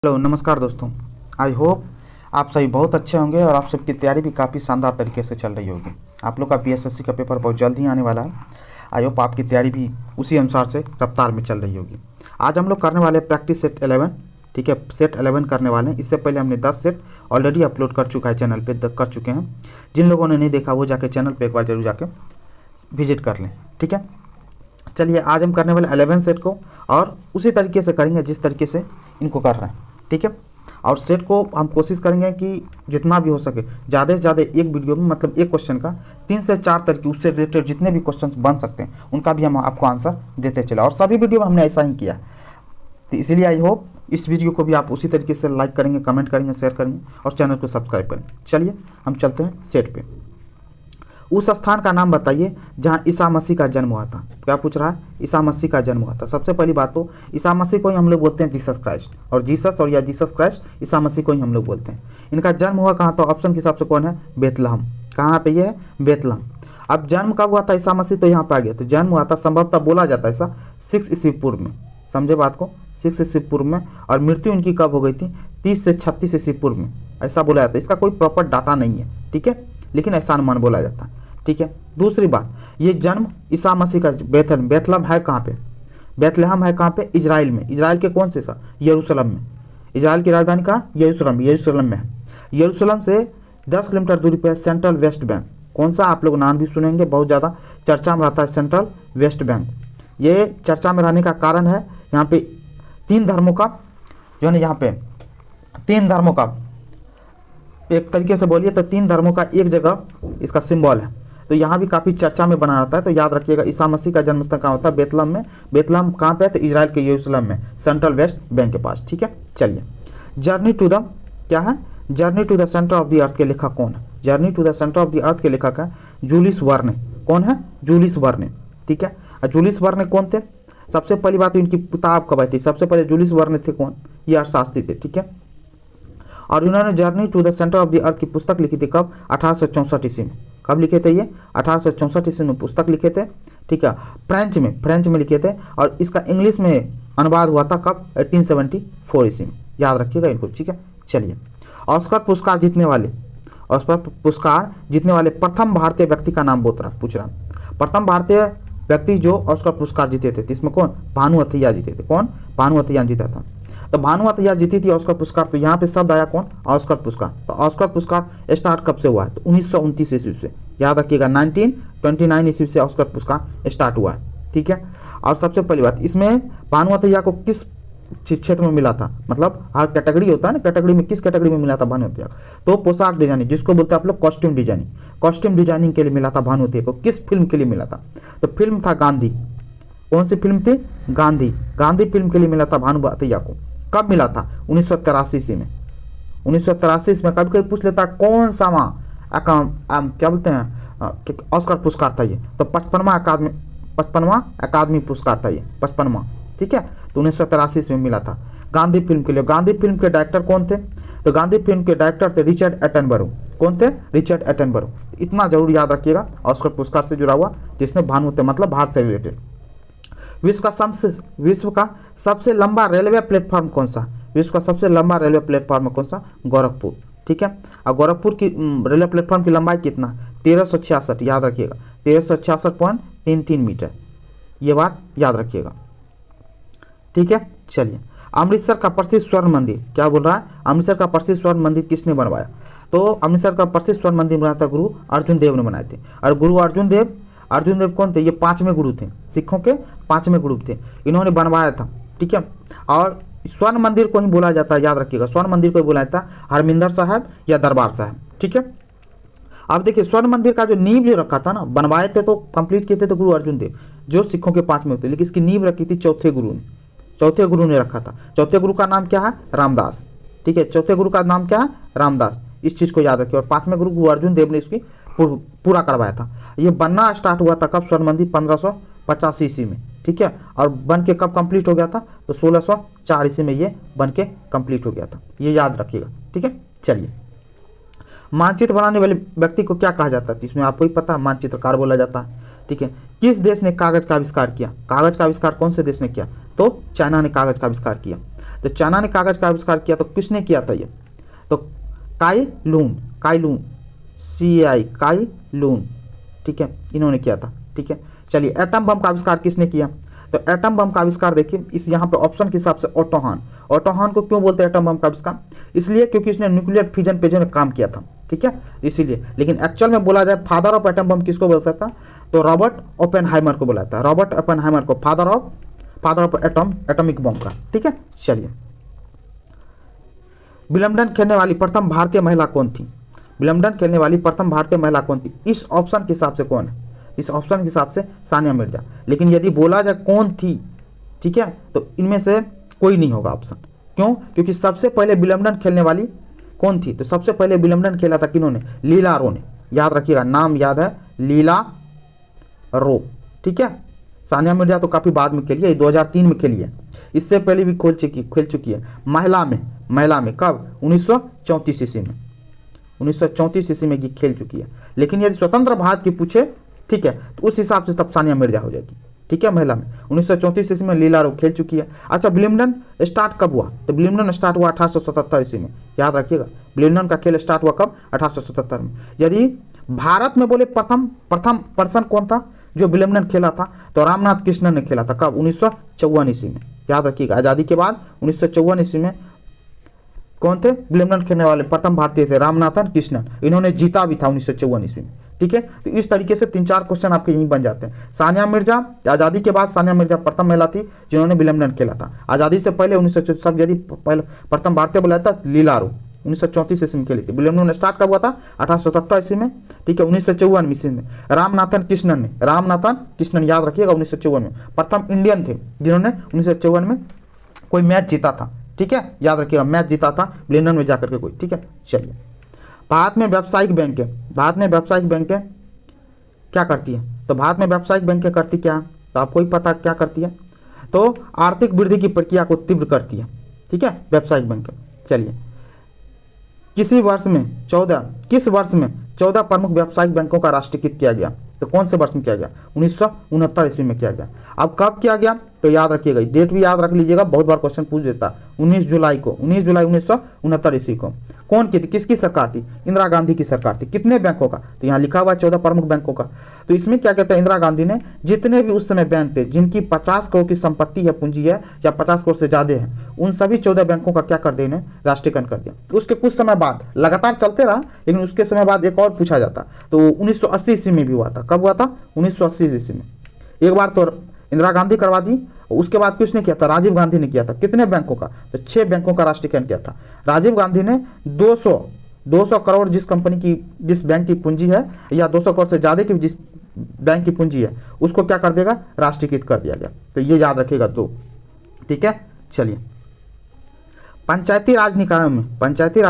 Hello नमस्कार दोस्तों। I hope आप सभी बहुत अच्छे होंगे और आप सबकी तैयारी भी काफ़ी शानदार तरीके से चल रही होगी। आप लोग का पीएसएससी का पेपर बहुत जल्द ही आने वाला है। आई होप आपकी तैयारी भी उसी अनुसार से रफ्तार में चल रही होगी। आज हम लोग करने वाले हैं प्रैक्टिस सेट 11। ठीक है, सेट 11 करने वाले हैं। इससे पहले हमने 10 सेट ऑलरेडी अपलोड कर चुका है, चैनल पर कर चुके हैं। जिन लोगों ने नहीं देखा वो जाके चैनल पर एक बार जरूर जाके विजिट कर लें। ठीक है, चलिए आज हम करने वाले 11 सेट को और उसी तरीके से करेंगे जिस तरीके से इनको कर रहे हैं। ठीक है, और सेट को हम कोशिश करेंगे कि जितना भी हो सके ज़्यादा से ज़्यादा एक वीडियो में, मतलब एक क्वेश्चन का 3 से 4 तरीके उससे रिलेटेड जितने भी क्वेश्चन बन सकते हैं उनका भी हम आपको आंसर देते चले, और सभी वीडियो में हमने ऐसा ही किया। तो इसीलिए आई होप इस वीडियो को भी आप उसी तरीके से लाइक करेंगे, कमेंट करेंगे, शेयर करेंगे और चैनल को सब्सक्राइब करेंगे। चलिए हम चलते हैं सेट पे। उस स्थान का नाम बताइए जहाँ ईसा मसीह का जन्म हुआ था। क्या पूछ रहा है? ईसा मसीह का जन्म हुआ था। सबसे पहली बात तो ईसा मसीह को ही हम लोग बोलते हैं जीसस क्राइस्ट, और जीसस और या जीसस क्राइस्ट ईसा मसीह को ही हम लोग बोलते हैं। इनका जन्म हुआ कहाँ? तो ऑप्शन के हिसाब से कौन है? बेथलहम। कहाँ पे ये है? बेथलहम। अब जन्म कब हुआ था ईसा मसीह? तो यहाँ पे आ गया। तो जन्म हुआ था, संभवतः बोला जाता है ऐसा 6 ईस्वी पूर्व में। समझे बात को? 6 ईस्वी पूर्व में। और मृत्यु इनकी कब हो गई थी? 30 से 36 ईस्वी पूर्व में, ऐसा बोला जाता है। इसका कोई प्रॉपर डाटा नहीं है, ठीक है, लेकिन ऐसा अनुमान बोला जाता है। ठीक है, दूसरी बात, ये जन्म ईसा मसीह का बेथलहम है कहाँ पे? बेथलहम है कहाँ पे? इजराइल में। इजराइल के कौन से सा? यरूशलेम में। इजराइल की राजधानी कहाँ? यरूशलेम। यरूशलेम में है। यरूशलेम से 10 किलोमीटर दूरी पे है सेंट्रल वेस्ट बैंक। कौन सा? आप लोग नाम भी सुनेंगे, बहुत ज़्यादा चर्चा में रहता है सेंट्रल वेस्ट बैंक। ये चर्चा में रहने का कारण है यहाँ पे 3 धर्मों का जो है, यहाँ पे 3 धर्मों का, एक तरीके से बोलिए तो 3 धर्मों का एक जगह इसका सिंबल है। तो यहाँ भी काफ़ी चर्चा में बना रहता है। तो याद रखिएगा, ईसा मसीह का जन्म स्थान कहाँ होता है? बेथलहम में। बेथलहम कहाँ पे है? तो इजराइल के यरूशलेम में, सेंट्रल वेस्ट बैंक के पास। ठीक है, चलिए। जर्नी टू द क्या है? Journey to the centre of the earth के लेखक कौन है? Journey to the centre of the earth के लेखक है जूलियस वर्ने। कौन है? Julius Verne. ठीक है, जूलियस वर्ने कौन थे? सबसे पहली बात, इनकी किताब कब आई थी? सबसे पहले जूलियस वर्ने थे कौन? ये अर्थशास्त्री थे। ठीक है, और इन्होंने journey to the centre of the earth की पुस्तक लिखी थी कब? 1864 ईस्वी में। कब लिखे थे ये? 1864 ईस्वी में पुस्तक लिखे थे। ठीक है, फ्रेंच में लिखे थे, और इसका इंग्लिश में अनुवाद हुआ था कब? 1874 ईस्वी में। याद रखिएगा इनको। ठीक है, चलिए। ऑस्कर पुरस्कार जीतने वाले प्रथम भारतीय व्यक्ति का नाम पूछ रहा। प्रथम भारतीय व्यक्ति जो ऑस्कर पुरस्कार जीते थे, इसमें कौन? भानु अथैया जीते थे। कौन? भानु अथैया जीता था। तो भानु अथैया जीती थी ऑस्कर पुरस्कार। तो यहाँ पे शब्द आया कौन? ऑस्कर पुरस्कार। तो ऑस्कर पुरस्कार स्टार्ट कब से हुआ है? तो 1929 ईस्वी से। याद रखिएगा, 1929 ईस्वी से ऑस्कर पुरस्कार स्टार्ट हुआ है। ठीक है, और सबसे पहली बात, इसमें भानु अथैया को किस क्षेत्र में मिला था? मतलब हर कैटेगरी होता है ना, कैटेगरी में किस कैटेगरी में मिला था भानु अथैया? तो पोशाक डिजाइनिंग, जिसको बोलते हैं आप लोग कॉस्ट्यूम डिजाइनिंग। कॉस्ट्यूम डिजाइनिंग के लिए मिला था भानु अथैया को। किस फिल्म के लिए मिला था? तो फिल्म था गांधी। कौन सी फिल्म थी? गांधी। गांधी फिल्म के लिए मिला था भानु अथैया को। कब मिला था? 1983 ईस्वी में। 1983 ईस्वी में। कभी कभी पूछ लेता है कौन सा क्या बोलते हैं ऑस्कर पुरस्कार था ये? तो 55वां अकादमी पुरस्कार था ये, 55वां। ठीक है, तो 1983 ईस्वी में मिला था गांधी फिल्म के लिए। गांधी फिल्म के डायरेक्टर कौन थे? तो गांधी फिल्म के डायरेक्टर थे रिचर्ड एटनबरो। कौन थे? Richard Attenborough. इतना जरूर याद रखिएगा, ऑस्कर पुरस्कार से जुड़ा हुआ, जिसमें भानु थे, मतलब भारत से रिलेटेड। विश्व का सबसे लंबा रेलवे प्लेटफॉर्म कौन सा? विश्व का सबसे लंबा रेलवे प्लेटफॉर्म कौन सा? गोरखपुर। ठीक है, और गोरखपुर की रेलवे प्लेटफॉर्म की लंबाई कितना? 1366। याद रखिएगा, 1366.33 मीटर। ये बात याद रखिएगा। ठीक है, चलिए। अमृतसर का प्रसिद्ध स्वर्ण मंदिर, क्या बोल रहा है? अमृतसर का प्रसिद्ध स्वर्ण मंदिर किसने बनवाया? तो अमृतसर का प्रसिद्ध स्वर्ण मंदिर बनाया था गुरु अर्जुन देव ने बनाए थे। और गुरु अर्जुन देव कौन थे? ये 5वें गुरु थे, सिखों के 5वें गुरु थे। इन्होंने बनवाया था। ठीक है, और स्वर्ण मंदिर को ही बोला जाता है, याद रखिएगा, स्वर्ण मंदिर को ही बोला जाता है हरमिंदर साहब या दरबार साहब। ठीक है, अब देखिए, स्वर्ण मंदिर का जो नींव जो रखा था ना, बनवाए थे तो कंप्लीट किए थे तो गुरु अर्जुन देव, जो सिखों के 5वें होते, लेकिन इसकी नींव रखी थी चौथे गुरु ने रखा था। चौथे गुरु का नाम क्या है? रामदास। ठीक है, चौथे गुरु का नाम क्या है? रामदास। इस चीज़ को याद रखिए। और 5वें गुरु अर्जुन देव ने इसकी पूरा करवाया था। ये बनना स्टार्ट हुआ था कब? स्वर्ण मंदिर 1585 ईस्वी में। ठीक है, और बन के कब कंप्लीट हो गया था? तो 1604 ईस्वी में ये बन के कंप्लीट हो गया था। ये याद रखिएगा। ठीक है, चलिए। मानचित्र बनाने वाले व्यक्ति को क्या कहा जाता है? इसमें आपको ही पता है, मानचित्रकार बोला जाता है। ठीक है, किस देश ने कागज का आविष्कार किया? कागज का आविष्कार कौन से देश ने किया? तो चाइना ने कागज का आविष्कार किया। तो चाइना ने कागज़ का आविष्कार किया, तो किसने किया था ये? तो काई लून, काई लून, ठीक है, इन्होंने किया था। ठीक है, चलिए एटम बम का आविष्कार किसने किया? तो एटम बम का आविष्कार देखिए इस यहाँ पे ऑप्शन के हिसाब से ओटो हान। ओटो हान को क्यों बोलते हैं एटम बम का आविष्कार? इसलिए क्योंकि इसने न्यूक्लियर फिजन पे जो है काम किया था। ठीक है, इसीलिए। लेकिन एक्चुअल में बोला जाए फादर ऑफ एटम बम किसको बोलता था? तो रॉबर्ट ओपेनहाइमर को बोला था, रॉबर्ट ओपेनहाइमर को फादर ऑफ एटॉमिक बम का। ठीक है, चलिए विलंबडन खेलने वाली प्रथम भारतीय महिला कौन थी? विलंबडन खेलने वाली प्रथम भारतीय महिला कौन थी? इस ऑप्शन के हिसाब से कौन है? इस ऑप्शन के हिसाब से सानिया मिर्जा। लेकिन यदि बोला जाए कौन थी, ठीक है, तो इनमें से कोई नहीं होगा ऑप्शन। क्यों? क्योंकि सबसे पहले विलंबडन खेलने वाली कौन थी? तो सबसे पहले विलंबडन खेला था किन्होंने? लीला रो ने। याद रखिएगा, नाम याद है, लीला रो। ठीक है, सानिया मिर्जा तो काफ़ी बाद में खेली है, 2003 में खेली है। इससे पहले भी खेल चुकी है महिला में कब? 1934 ईस्वी में, 1934 ईस्वी में ये खेल चुकी है। लेकिन यदि स्वतंत्र भारत की पूछे, ठीक है, तो उस हिसाब से तब सानिया मिर्जा हो जाएगी। ठीक है, महिला में 1934 ईस्वी में लीला रो खेल चुकी है। अच्छा, विलियमडन स्टार्ट कब हुआ? तो विलियमडन स्टार्ट हुआ 1877 ईस्वी में। याद रखिएगा, विलियमडन का खेल स्टार्ट हुआ कब? 1877 में। यदि भारत में बोले प्रथम पर्सन कौन था जो विलियमडन खेला था? तो रामनाथ कृष्णन ने खेला था। कब? 1954 ईस्वी में। याद रखिएगा, आज़ादी के बाद 1954 ईस्वी में कौन थे विलियमडन खेलने वाले? प्रथम भारतीय थे रामनाथन कृष्णन। इन्होंने जीता भी था 1954 ईस्वी में। ठीक है, तो इस तरीके से 3-4 क्वेश्चन आपके यहीं बन जाते हैं। सानिया मिर्जा, आज़ादी के बाद सानिया मिर्जा प्रथम महिला थी जिन्होंने विलियमडन खेला था। आज़ादी से पहले 1900 सब यदि पहले प्रथम भारतीय बोला था लीला रो, 1934 ईस्वी में खेली थी। विलियमडन स्टार्ट कब हुआ था? 1877 ईस्वी में। ठीक है, 1954 ईस्वी में रामनाथन कृष्णन याद रखिएगा 1954 में प्रथम इंडियन थे जिन्होंने 1954 में कोई मैच जीता था। ठीक है, याद रखिएगा, मैच जीता था विलियमडन में जाकर के कोई। ठीक है, चलिए भारत में व्यावसायिक बैंकें क्या करती है? तो भारत में व्यावसायिक बैंकें करती क्या? तो आपको ही पता क्या करती है? तो आर्थिक वृद्धि की प्रक्रिया को तीव्र करती है। ठीक है, व्यावसायिक बैंकें। चलिए किस वर्ष में 14 प्रमुख व्यावसायिक बैंकों का राष्ट्रीयकृत किया गया? तो कौन से वर्ष में किया गया? 1969 ईस्वी में किया गया। अब कब किया गया? तो याद रखिएगा, डेट भी याद रख लीजिएगा, बहुत बार क्वेश्चन पूछ देता है। 19 जुलाई 1969 ईस्वी को। कौन की थी? किसकी सरकार थी? इंदिरा गांधी की सरकार थी। कितने बैंकों का? तो यहाँ लिखा हुआ 14 प्रमुख बैंकों का। तो इसमें क्या कहते हैं, इंदिरा गांधी ने जितने भी उस समय बैंक थे जिनकी 50 करोड़ की संपत्ति है, पूंजी है, या 50 करोड़ से ज़्यादा है, उन सभी 14 बैंकों का क्या कर दिया, इन्हें राष्ट्रीयकरण कर दिया। तो उसके कुछ समय बाद लगातार चलते रहा, लेकिन उसके समय बाद एक और पूछा जाता। तो 1980 ईस्वी में भी हुआ था। कब हुआ था? 1980 ईस्वी में। एक बार तो इंदिरा गांधी करवा दी, उसके बाद किसने किया था? राजीव गांधी ने किया था। कितने बैंकों का? तो 6 बैंकों का राष्ट्रीयकरण किया था। राजीव गांधी ने 200 करोड़ जिस बैंक की पूंजी है, या 200 करोड़ से ज़्यादा की जिस बैंक की पूंजी है, उसको क्या कर देगा? राष्ट्रीयकृत कर दिया गया। तो ये याद रखिएगा 2। ठीक है, चलिए पंचायती राज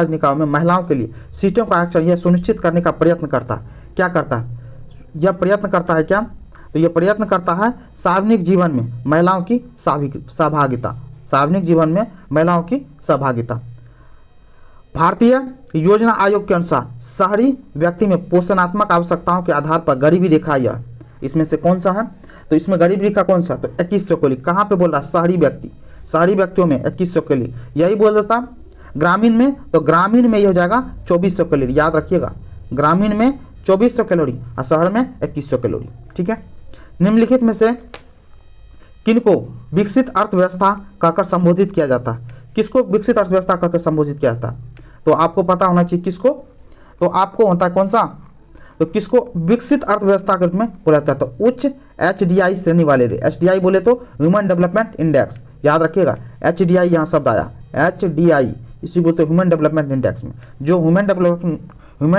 निकायों में महिलाओं के लिए सीटों का आरक्षण यह सुनिश्चित करने का प्रयत्न करता है। क्या करता है? यह प्रयत्न करता है क्या? तो यह प्रयत्न करता है सार्वजनिक जीवन में महिलाओं की सहभागिता। भारतीय योजना आयोग के अनुसार शहरी व्यक्ति में पोषणात्मक आवश्यकताओं के आधार पर गरीबी रेखा यह इसमें से कौन सा है? तो इसमें गरीबी रेखा कौन सा? तो 2100 के लिए। कहाँ पे बोल रहा है? शहरी व्यक्तियों में 2100 के लिए। यही बोल देता ग्रामीण में, तो ग्रामीण में ये हो जाएगा 2400 कैलोरी। याद रखिएगा, ग्रामीण में 2400 कैलोरी और शहर में 2100 कैलोरी। ठीक है, निम्नलिखित में से किनको विकसित अर्थव्यवस्था कहकर संबोधित किया जाता है? किसको विकसित अर्थव्यवस्था कहकर संबोधित किया जाता है? तो आपको पता होना चाहिए किसको। तो आपको होता है कौन सा? तो किसको विकसित अर्थव्यवस्था के रूप में बोला जाता है? तो उच्च HDI श्रेणी वाले थे। HDI बोले तो ह्यूमन डेवलपमेंट इंडेक्स। याद रखिएगा, HDI यहाँ शब्द आया, HDI इसी बोलते ह्यूमन डेवलपमेंट इंडेक्स में। जो ह्यूमन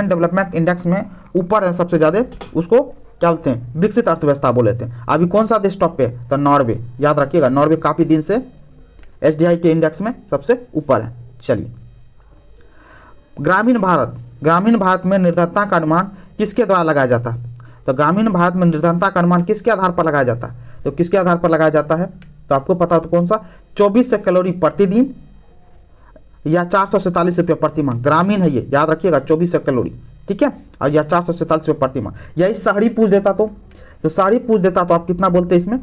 डेवलपमेंट इंडेक्स में ऊपर है सबसे ज़्यादा, उसको क्या बोलते हैं? विकसित अर्थव्यवस्था बोले थे। अभी कौन सा देश टॉप पे? तो नॉर्वे। याद रखिएगा, नॉर्वे काफ़ी दिन से HDI के इंडेक्स में सबसे ऊपर है। चलिए ग्रामीण भारत में निर्धनता का अनुमान किसके द्वारा लगाया जाता है? तो ग्रामीण भारत में निर्धनता का अनुमान किसके आधार पर लगाया जाता है? तो किसके आधार पर लगाया जाता है? तो आपको पता हो तो कौन सा? 2400 कैलोरी प्रतिदिन या 447 रुपये प्रति माह। ग्रामीण है ये, याद रखिएगा, 2400 कैलोरी। ठीक है, और या 447 रुपये प्रति माह। यही शहरी पूछ देता तो शहरी पूछ देता तो आप कितना बोलते इसमें?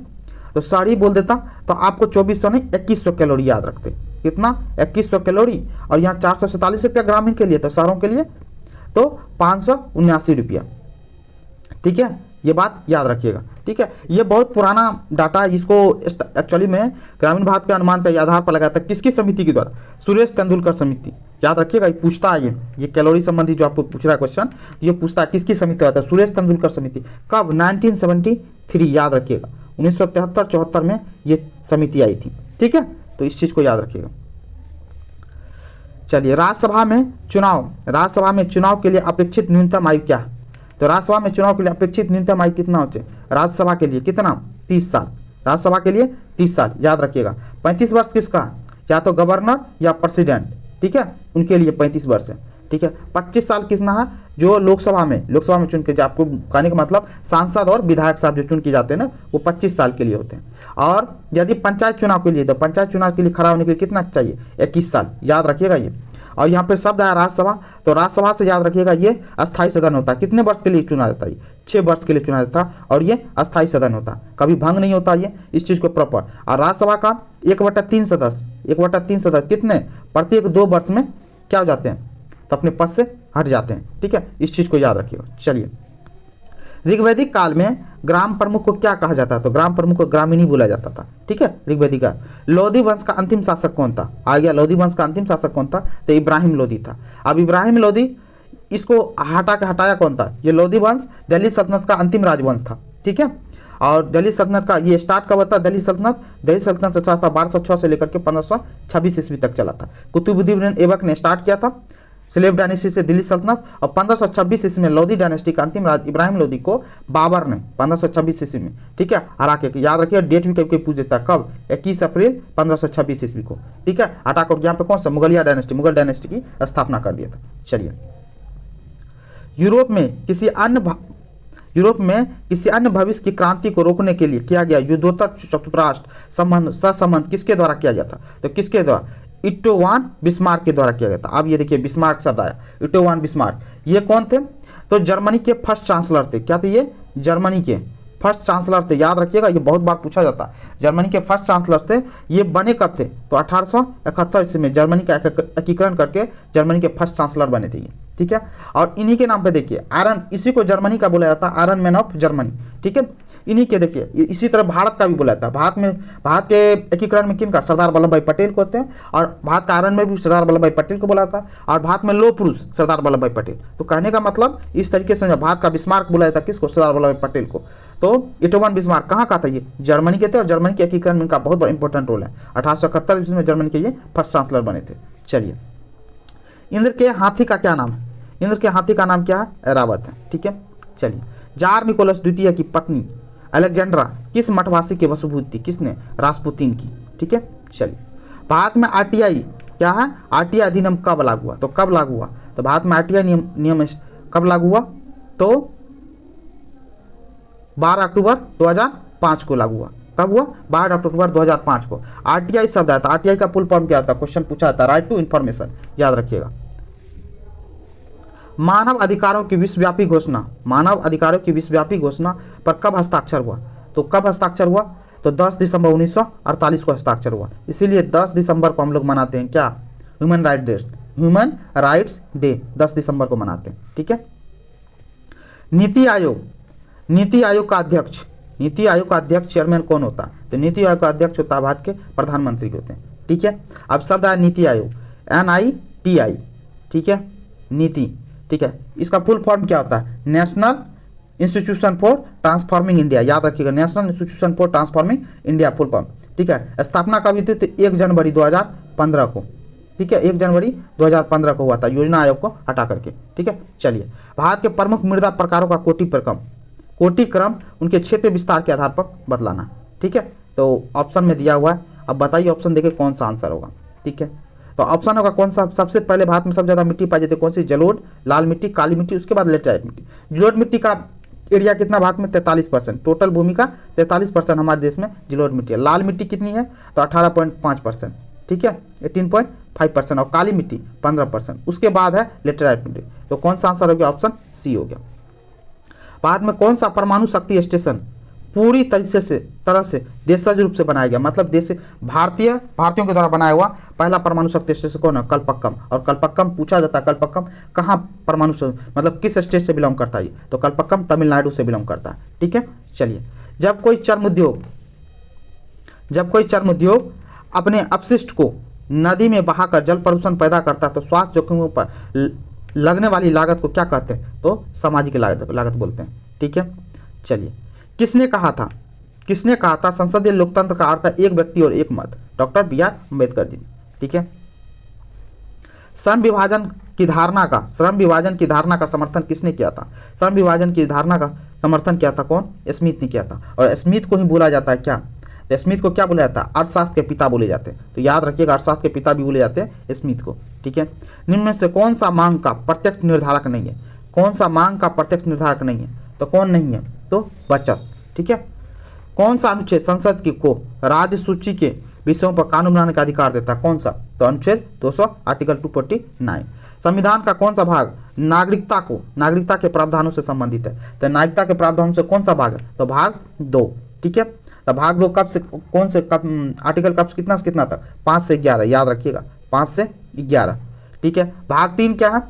तो शहरी बोल देता तो आपको 2400 नहीं 2100 कैलोरी याद रखते। कितना 2100 कैलोरी, और यहाँ 447 रुपया ग्रामीण के लिए, तो शहरों के लिए तो 579 रुपया। ठीक है, ये बात याद रखिएगा। ठीक है, ये बहुत पुराना डाटा है, इसको एक्चुअली में ग्रामीण भारत के अनुमान के आधार पर लगाया था। किसकी समिति के द्वारा? सुरेश तेंदुलकर समिति। याद रखिएगा, ये पूछता है, ये कैलोरी संबंधी जो आपको पूछ रहा है क्वेश्चन, ये पूछता है किसकी समिति आता है? सुरेश तेंदुलकर समिति। कब? 1973। याद रखिएगा, 1973-74 में ये समिति आई थी। ठीक है, तो इस चीज़ को याद रखिएगा। चलिए, राज्यसभा में चुनाव के लिए अपेक्षित न्यूनतम आयु क्या है? तो राज्यसभा में चुनाव के लिए अपेक्षित न्यूनतम आयु कितना होते हैं? राज्यसभा के लिए कितना? 30 साल। राज्यसभा के लिए 30 साल, याद रखिएगा। 35 वर्ष किसका? या तो गवर्नर या प्रेसिडेंट, ठीक है, उनके लिए 35 वर्ष है। ठीक है, 25 साल किसना है? जो लोकसभा में चुन के, आपको कहने का मतलब सांसद और विधायक साहब जो चुन के जाते हैं ना, वो 25 साल के लिए होते हैं। और यदि पंचायत चुनाव के लिए, तो पंचायत चुनाव के लिए खड़ा होने के लिए कितना चाहिए? 21 साल, याद रखिएगा ये। और यहाँ पे शब्द है राज्यसभा, तो राज्यसभा से याद रखिएगा ये अस्थायी सदन होता है। कितने वर्ष के लिए चुना जाता है? 6 वर्ष के लिए चुना जाता है, और ये अस्थायी सदन होता है, कभी भंग नहीं होता ये, इस चीज़ को प्रॉपर। और राज्यसभा का 1/3 सदस्य कितने? प्रत्येक 2 वर्ष में क्या हो जाते हैं? तो अपने पद से हट जाते हैं। ठीक है, इस चीज़ को याद रखिएगा। चलिए, ऋग्वैदिक काल में ग्राम प्रमुख को क्या कहा जाता है? तो ग्राम प्रमुख को ग्रामीणी बोला जाता था। ठीक है, ऋग्वैदिक काल। लोधी वंश का अंतिम शासक कौन था? आ गया, लोधी वंश का अंतिम शासक कौन था? तो इब्राहिम लोधी था। अब इब्राहिम लोधी, इसको हटाया कौन था? ये लोधी वंश दिल्ली सल्तनत का अंतिम राजवंश था। ठीक है, और दिल्ली सल्तनत का ये स्टार्ट कब होता? दिल्ली सल्तनत चला था 1206 से लेकर के 1526 ईस्वी तक चला था। कुतुबुद्दीन ऐबक ने स्टार्ट किया था स्लेव डायनेस्टी से दिल्ली सल्तनत, और 1526 ईस्वी में लोधी डायनेस्टी का अंतिम राज इब्राहिम लोधी को बाबर ने 1526 ईस्वी में, ठीक है, हरा के, याद रखिए डेट भी कभी पूछ देता है, कब? 21 अप्रैल 1526 ईस्वी को। ठीक है, हटा कर यहाँ पे कौन सा? मुगल डायनेस्टी की स्थापना कर दिया था। चलिए, यूरोप में किसी अन्य भविष्य की क्रांति को रोकने के लिए किया गया युद्धोत्तर चतुराष्ट्र सहसंबंध किसके द्वारा किया गया था? तो किसके द्वारा? इट्टो वान बिस्मार्क के द्वारा किया गया था। अब ये देखिए, बिस्मार्क शब्द आया, इट्टो वान बिस्मार्क, ये कौन थे? तो जर्मनी के फर्स्ट चांसलर थे। क्या थे ये? जर्मनी के फर्स्ट चांसलर थे, याद रखिएगा, ये बहुत बार पूछा जाता है। जर्मनी के फर्स्ट चांसलर थे। ये बने कब थे? तो 1871 ईस्वी में जर्मनी का एकीकरण करके जर्मनी के फर्स्ट चांसलर बने थे ये। ठीक है, और इन्हीं के नाम पे देखिए आयरन, इसी को जर्मनी का बोला जाता है, आयरन मैन ऑफ जर्मनी। ठीक है, इन्हीं के देखिए, इसी तरह भारत का भी बोला जाता है। भारत के एकीकरण में किनका? सरदार वल्लभ भाई पटेल को होते हैं, और भारत का आयरन में भी सरदार वल्लभ भाई पटेल को बोला था, और भारत में लोह पुरुष सरदार वल्लभ भाई पटेल। तो कहने का मतलब इस तरीके से भारत का बिस्मार्क बोला जाता है किसको? सरदार वल्लभ भाई पटेल को। तो इट्टो वान बिस्मार्क कहाँ का था? ये जर्मनी के थे, और जर्मनी के एकीकरण में इनका बहुत बड़ा इंपॉर्टेंट रोल है। 1871 ईस्वी में जर्मनी के ये फर्स्ट चांसलर बने थे। चलिए, इंद्र के हाथी का क्या नाम है? इंद्र के हाथी का नाम क्या है? ऐरावत है। ठीक है, चलिए, जार निकोलस द्वितीय की पत्नी अलेक्जेंड्रा किस मठवासी की वसुभूत थी? किसने? रासपुतीन की। ठीक है, चलिए, भारत में आरटीआई क्या है? आरटीआई अधिनियम कब लागू हुआ? तो कब लागू हुआ? तो भारत में आरटीआई नियम कब लागू हुआ? तो 12 अक्टूबर 2005 को लागू हुआ। कब हुआ? 12 अक्टूबर 2005 को। आरटीआई शब्द आता है, आरटीआई का फुल फॉर्म क्या होता है? क्वेश्चन पूछा जाता है, राइट टू इन्फॉर्मेशन, याद रखिएगा। मानव अधिकारों की विश्वव्यापी घोषणा पर कब हस्ताक्षर हुआ? तो कब हस्ताक्षर हुआ? तो 10 दिसंबर 1948 को हस्ताक्षर हुआ। इसीलिए 10 दिसंबर को हम लोग मनाते हैं क्या? ह्यूमन राइट्स डे 10 दिसंबर को मनाते हैं। ठीक है, नीति आयोग का अध्यक्ष चेयरमैन कौन होता है? तो नीति आयोग का अध्यक्ष होता है भारत के प्रधानमंत्री होते हैं। ठीक है, अब शब्द है नीति आयोग, NITI। ठीक है, नीति। ठीक है, इसका फुल फॉर्म क्या होता है? National institution for transforming India, याद रखिएगा, national institution for transforming India full form. ठीक है, स्थापना कब हुई थी? तो 1 जनवरी 2015 को। ठीक है, 1 जनवरी 2015 को हुआ था, योजना आयोग को हटा करके। ठीक है, चलिए, भारत के प्रमुख मृदा प्रकारों का कोटि क्रम उनके क्षेत्र विस्तार के आधार पर बदलाना। ठीक है, तो ऑप्शन में दिया हुआ है, अब बताइए ऑप्शन देखिए कौन सा आंसर होगा। ठीक है, तो ऑप्शन होगा कौन सा? सबसे पहले भारत में सबसे ज्यादा मिट्टी पाई जाती है कौन सी? जलोढ़, लाल मिट्टी, काली मिट्टी, उसके बाद लेटेराइट मिट्टी। जलोढ़ मिट्टी का एरिया कितना भारत में? 43%। टोटल भूमि का 43% हमारे देश में जलोढ़ मिट्टी है। लाल मिट्टी कितनी है? तो 18.5%। ठीक है, 18.5%, और काली मिट्टी 15%। उसके बाद है लेटेराइट मिट्टी। तो कौन सा आंसर हो गया? ऑप्शन सी हो गया। भारत में कौन सा परमाणु शक्ति स्टेशन पूरी तरह से देशज रूप से बनाया गया, मतलब देश भारतीयों के द्वारा बनाया हुआ पहला परमाणु शक्ति स्टेशन कौन है? कलपक्कम। और कलपक्कम पूछा जाता है, कलपक्कम कहाँ परमाणु मतलब किस स्टेट से बिलोंग करता है? तो कलपक्कम तमिलनाडु से बिलोंग करता है। ठीक है, चलिए। जब कोई चर्म उद्योग अपने अपशिष्ट को नदी में बहाकर जल प्रदूषण पैदा करता है तो स्वास्थ्य जोखिमों पर लगने वाली लागत को क्या कहते हैं? तो सामाजिक लागत बोलते हैं। ठीक है, चलिए। किसने कहा था संसदीय लोकतंत्र का अर्थ है एक व्यक्ति और एक मत? Doctor B are Ambedkar ji. ठीक है। श्रम विभाजन की धारणा का समर्थन किसने किया था? श्रम विभाजन की धारणा का समर्थन किया था कौन? स्मिथ ने किया था। और स्मिथ को ही बोला जाता है क्या? स्मिथ को क्या बोला जाता है? अर्थशास्त्र के पिता बोले जाते हैं। तो याद रखिएगा, अर्थशास्त्र के पिता भी बोले जाते हैं स्मिथ को। ठीक है। निम्न में से कौन सा मांग का प्रत्यक्ष निर्धारक नहीं है? तो कौन नहीं है? तो बचत। ठीक है। कौन सा अनुच्छेद संसद को राज्य सूची के विषयों पर कानून बनाने का अधिकार देता है? कौन सा? तो अनुच्छेद 200 आर्टिकल 249। संविधान का कौन सा भाग नागरिकता के प्रावधानों से संबंधित है? तो नागरिकता के प्रावधानों से कौन सा भाग है? तो भाग 2। ठीक है। तो भाग 2 आर्टिकल कब से कितना तक? 5 से 11, याद रखिएगा, 5 से 11। ठीक है। भाग 3 क्या है?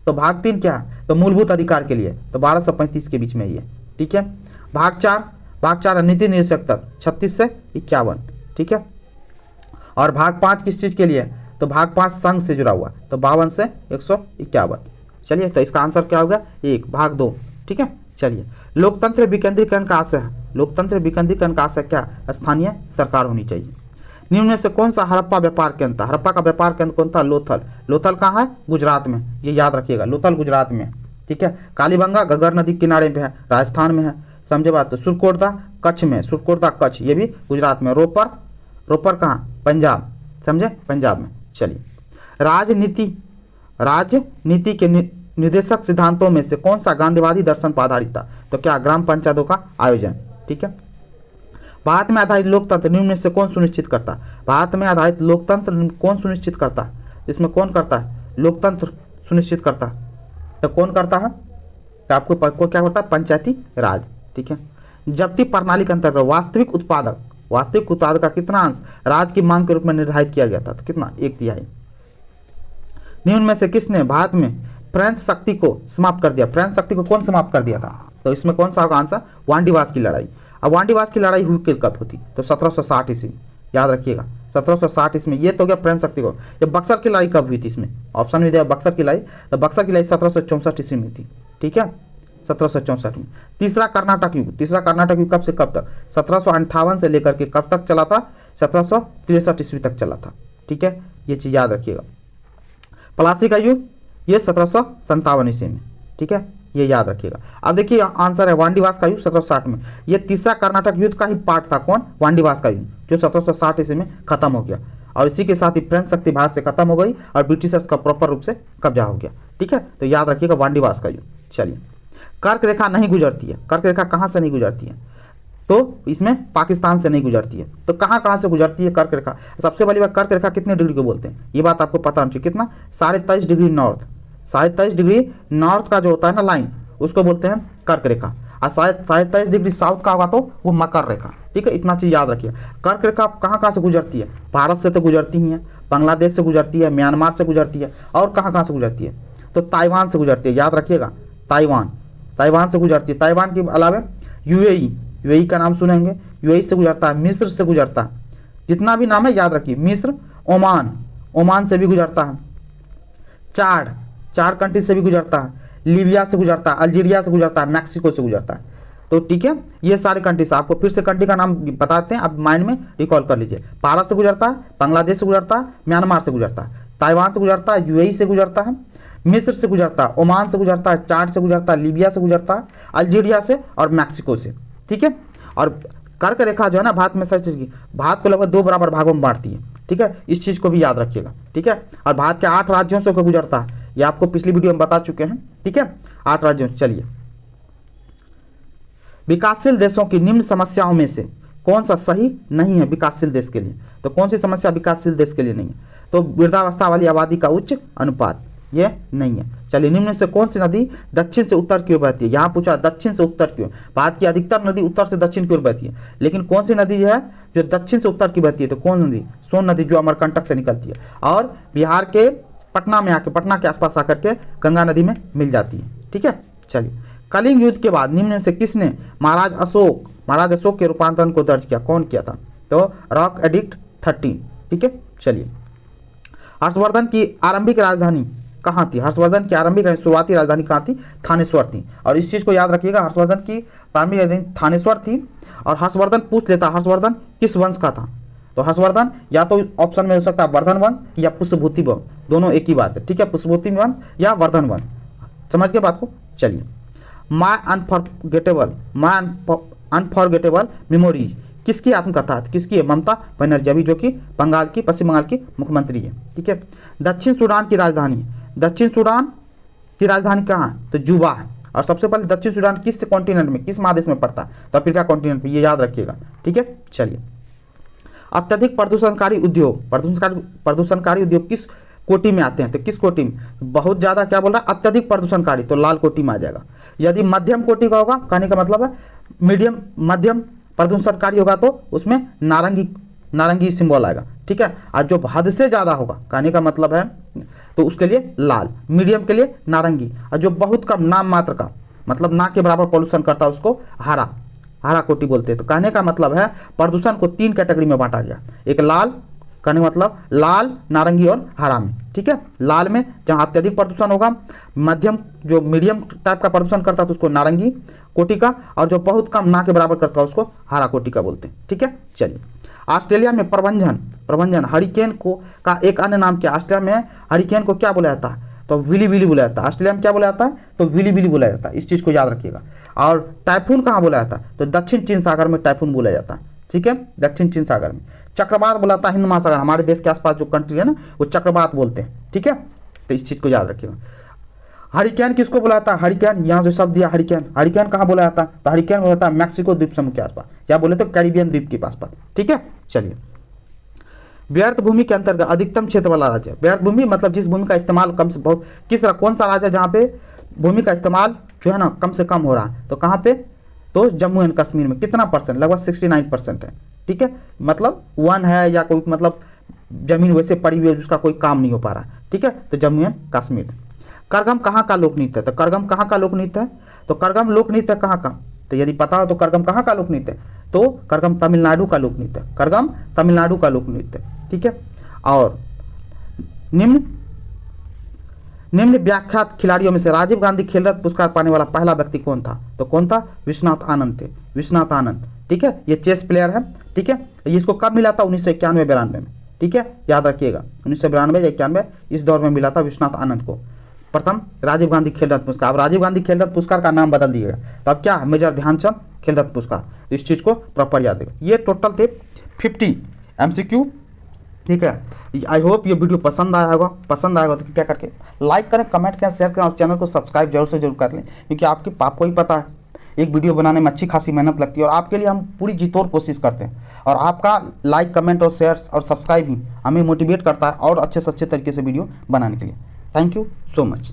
तो भाग 3 क्या है? तो मूलभूत अधिकार के लिए, तो 1235 के बीच में ही है। ठीक है। भाग 4 नीति निर्देशक तत्व 36 से 51। ठीक है। और भाग 5 किस चीज के लिए? तो भाग 5 संघ से जुड़ा हुआ, तो 52 से 151। चलिए, तो इसका आंसर क्या होगा? 1। भाग 2। ठीक है, चलिए। लोकतंत्र विकेंद्रीकरण का आशय क्या? स्थानीय सरकार होनी चाहिए। निम्न में से कौन सा हड़प्पा व्यापार केंद्र था? हड़प्पा का व्यापार केंद्र कौन था? लोथल कहाँ है? गुजरात में। ये याद रखिएगा, लोथल गुजरात में। ठीक है। कालीबंगा घग्गर नदी किनारे में है, राजस्थान में है। समझे बात? तो सुरकोटदा कच्छ, ये भी गुजरात में। रोपर कहाँ? पंजाब। समझे? पंजाब में। चलिए। राजनीति के निर्देशक सिद्धांतों में से कौन सा गांधीवादी दर्शन पर आधारित था? तो क्या? ग्राम पंचायतों का आयोजन। ठीक है। भारत में आधारित लोकतंत्र निम्न में से कौन सुनिश्चित करता? इसमें कौन करता है? लोकतंत्र सुनिश्चित करता है। तो कौन करता है? तो आपको क्या करता है? पंचायती राज। ठीक है। जब्ती प्रणाली के अंतर्गत वास्तविक उत्पादक का कितना अंश राज्य की मांग के रूप में निर्धारित किया गया था? तो कितना? 1/3। निम्न में से किसने भारत में फ्रेंच शक्ति को समाप्त कर दिया? फ्रेंच शक्ति को कौन समाप्त कर दिया था? तो इसमें कौन सा होगा आंसर? वांडीवास की लड़ाई। अब वांडीवास की लड़ाई हुई कब होती? तो 1760 ईस्वी। याद रखिएगा, 1760 ईस्वी। ये तो गया फ्रेंच शक्ति को। जब बक्सर की लड़ाई कब हुई थी? इसमें ऑप्शन में दिया बक्सर की लड़ाई। तो बक्सर की लड़ाई 1764 ईस्वी में थी। ठीक है, 1764 में। तीसरा कर्नाटक युग कब से कब तक? 1758 से लेकर के कब तक चला था? 1763 ईस्वी तक चला था। ठीक है, ये चीज याद रखिएगा। प्लासी का युग ये 1757 ईस्वी में। ठीक है, ये याद रखिएगा। अब देखिए आंसर है वांडीवास का युग 1760 में। ये तीसरा कर्नाटक युद्ध का ही पार्ट था। कौन? वांडीवास का युद्ध, जो 1760 ईस्वी में खत्म हो गया। और इसी के साथ ही फ्रेंच शक्ति भारत से खत्म हो गई और ब्रिटिशर्स का प्रॉपर रूप से कब्जा हो गया। ठीक है, तो याद रखिएगा वांडीवास का युद्ध। चलिए, कर्क रेखा नहीं गुजरती है। कर्क रेखा कहाँ से नहीं गुजरती है? तो इसमें पाकिस्तान से नहीं गुजरती है। तो कहाँ से गुजरती है कर्क रेखा? सबसे पहली बात, कर्क रेखा कितने डिग्री को बोलते हैं? ये बात आपको पता होनी चाहिए। कितना? 23.5 डिग्री नॉर्थ। 23.5 डिग्री नॉर्थ का जो होता है ना लाइन, उसको बोलते हैं कर्क रेखा। और 23.5 डिग्री साउथ का होगा तो वो मकर रेखा। ठीक है, इतना चीज याद रखिए। कर्क रेखा कहाँ से गुजरती है? भारत से तो गुजरती ही है, बांग्लादेश से गुजरती है, म्यांमार से गुजरती है, और कहाँ से गुजरती है? तो ताइवान से गुजरती है। याद रखिएगा, ताइवान से गुजरती है। ताइवान के अलावा यूएई का नाम सुनेंगे, यूएई से गुजरता है, मिस्र से गुजरता है। जितना भी नाम है याद रखिए। मिस्र, ओमान से भी गुजरता है, चार कंट्री से भी गुजरता है, लीबिया से गुजरता है, अल्जीरिया से गुजरता है, मैक्सिको से गुजरता है। तो ठीक है, ये सारे कंट्री से आपको फिर से कंट्री का नाम बताते हैं, आप माइंड में रिकॉल कर लीजिए। भारत से गुजरता है, बांग्लादेश से गुजरता है, म्यांमार से गुजरता है, ताइवान से गुजरता है, यूएई से गुजरता है, मिस्र से गुजरता है, ओमान से गुजरता है, चाड से गुजरता है, लीबिया से गुजरता है, अल्जीरिया से और मैक्सिको से। ठीक है, और कर्क रेखा जो है ना भारत में सच की भारत को लगभग 2 बराबर भागों में बांटती है। ठीक है, इस चीज को भी याद रखिएगा। ठीक है, और भारत के 8 राज्यों से गुजरता है, ये आपको पिछली वीडियो में बता चुके हैं। ठीक है, 8 राज्यों। चलिए, विकासशील देशों की निम्न समस्याओं में से कौन सा सही नहीं है विकासशील देश के लिए? तो कौन सी समस्या विकासशील देश के लिए नहीं है? तो वृद्धावस्था वाली आबादी का उच्च अनुपात, ये नहीं है। चलिए, निम्न में से कौन सी नदी दक्षिण से उत्तर की ओर बहती है? यहाँ पूछा दक्षिण से उत्तर की ओर। भारत की अधिकतर नदी उत्तर से दक्षिण की ओर बहती है, लेकिन कौन सी नदी है जो दक्षिण से उत्तर की बहती है? तो कौन नदी? सोन नदी, जो अमरकंटक से निकलती है और बिहार के पटना में आके, पटना के आसपास आकर के गंगा नदी में मिल जाती है। ठीक है, चलिए, कलिंग युद्ध के बाद निम्न में से किसने महाराज अशोक के रूपांतरण को दर्ज किया? कौन किया था? तो रॉक एडिक्ट 13। ठीक है, चलिए, हर्षवर्धन की आरंभिक राजधानी कहाँ थी? हर्षवर्धन की आरंभिक शुरुआती राजधानी कहाँ थी? थानेश्वर थी। और इस चीज़ को याद रखिएगा, हर्षवर्धन की प्रारंभिक राजधानी थानेश्वर थी। और हर्षवर्धन पूछ लेता हर्षवर्धन किस वंश का था? तो हर्षवर्धन या तो ऑप्शन में हो सकता है वर्धन वंश या पुष्पभूति वंश, दोनों एक ही बात है। ठीक है, पुष्पभूति वंश या वर्धन वंश, समझ के बात को। चलिए, माय अनफॉरगेटेबल मेमोरीज किसकी आत्मकथा है? किसकी है? ममता बनर्जी, अभी जो कि पश्चिम बंगाल की मुख्यमंत्री है। ठीक है, दक्षिण सूडान की राजधानी कहाँ है? तो जुबा है। और सबसे पहले दक्षिण सूडान किस कॉन्टिनेंट में, किस महादेश में पड़ता है? तो अफ्रीका कॉन्टिनेंट में, ये याद रखिएगा। ठीक है, चलिए, अत्यधिक प्रदूषणकारी उद्योग किस कोटि में आते हैं? तो किस कोटि में? बहुत ज़्यादा क्या बोल रहा है? अत्यधिक प्रदूषणकारी, तो लाल कोटि में आ जाएगा। यदि मध्यम कोटि का होगा, कहने का मतलब है मध्यम प्रदूषणकारी होगा तो उसमें नारंगी सिंबल आएगा। ठीक है, और जो हद से ज़्यादा होगा, कहने का मतलब है तो उसके लिए लाल, मीडियम के लिए नारंगी, और जो बहुत कम, नाम मात्र का मतलब ना के बराबर पॉल्यूशन करता है उसको हरा कोटि बोलते हैं। तो कहने का मतलब है प्रदूषण को 3 कैटेगरी में बांटा गया। एक लाल, कहने का मतलब लाल, नारंगी और हरा में। ठीक है, लाल में जहाँ अत्यधिक प्रदूषण होगा, जो मीडियम टाइप का प्रदूषण करता है तो उसको नारंगी कोटि का, और जो बहुत कम ना के बराबर करता है उसको हरा कोटि का बोलते हैं। ठीक है, चलिए, ऑस्ट्रेलिया में प्रबंधन हरिकेन का एक अन्य नाम क्या? ऑस्ट्रेलिया में हरिकेन को क्या बोला जाता है? तो विली विली बोला जाता है। ऑस्ट्रेलिया में क्या बोला जाता है? तो विली विली बोला जाता है, इस चीज़ को याद रखिएगा। और टाइफून कहाँ बोला जाता है? तो दक्षिण चीन सागर में टाइफून बोला जाता है। ठीक है, दक्षिण चीन सागर में। चक्रवात बोला जाता है हिंद महासागर, हमारे देश के आसपास जो कंट्री है ना वो चक्रवात बोलते हैं। ठीक है, तो इस चीज़ को याद रखिएगा। हरिकेन किसको बोला जाता है? हरिकेन, यहाँ जो शब्द दिया हरिकेन कहाँ बोला जाता है? तो हरिकेन बोला जाता है मैक्सिको द्वीप समूह के आसपास, या बोले तो कैरिबियन द्वीप के आसपास। ठीक है, चलिए, व्यर्थ भूमि के अंतर्गत अधिकतम क्षेत्र वाला राज्य। व्यर्थ भूमि मतलब जिस भूमि का इस्तेमाल कम से बहुत, कौन सा राज्य जहाँ पे भूमि का इस्तेमाल जो है ना कम से कम हो रहा है? तो कहाँ पे? तो जम्मू एंड कश्मीर में। कितना परसेंट? लगभग 69% है। ठीक है, मतलब 1 है या कोई मतलब जमीन वैसे पड़ी हुई है जिसका कोई काम नहीं हो पा रहा है। ठीक है, तो जम्मू एंड कश्मीर। करगम कहाँ का लोक नृत्य है? तो करगम कहाँ का लोक नृत्य है? तो करगम लोक नृत्य कहाँ का? तो यदि पता हो तो करगम कहाँ का लोक नृत्य है? तो करगम तमिलनाडु का लोक नृत्य है। करगम तमिलनाडु का लोक नृत्य। ठीक है, और निम्न व्याख्यात खिलाड़ियों में से राजीव गांधी खेल रत्न पुरस्कार पाने वाला पहला व्यक्ति कौन था? तो कौन था? विश्वनाथ आनंद थे, विश्वनाथ आनंद। ठीक है, ये चेस प्लेयर है। ठीक है, ये इसको कब मिला था? 1991-92 में। ठीक है, याद रखिएगा, 1992 या 91 इस दौर में मिला था विश्वनाथ आनंद को प्रथम राजीव गांधी खेल रत्न पुरस्कार। अब राजीव गांधी खेल रत्न पुरस्कार का नाम बदल दिएगा, तो अब क्या है? मेजर ध्यानचंद खेल रत्न पुरस्कार। तो इस चीज़ को प्रॉपर याद रखिएगा। ये टोटल थे 50 MCQ। ठीक है, आई होप ये वीडियो पसंद आया होगा तो कृपया करके लाइक करें, कमेंट करें, शेयर करें और चैनल को सब्सक्राइब जरूर से जरूर कर लें, क्योंकि आपको ही पता है एक वीडियो बनाने में अच्छी खासी मेहनत लगती है और आपके लिए हम पूरी जी तोड़ कोशिश करते हैं। और आपका लाइक, कमेंट और शेयर और सब्सक्राइब ही हमें मोटिवेट करता है और अच्छे से अच्छे तरीके से वीडियो बनाने के लिए। Thank you so much.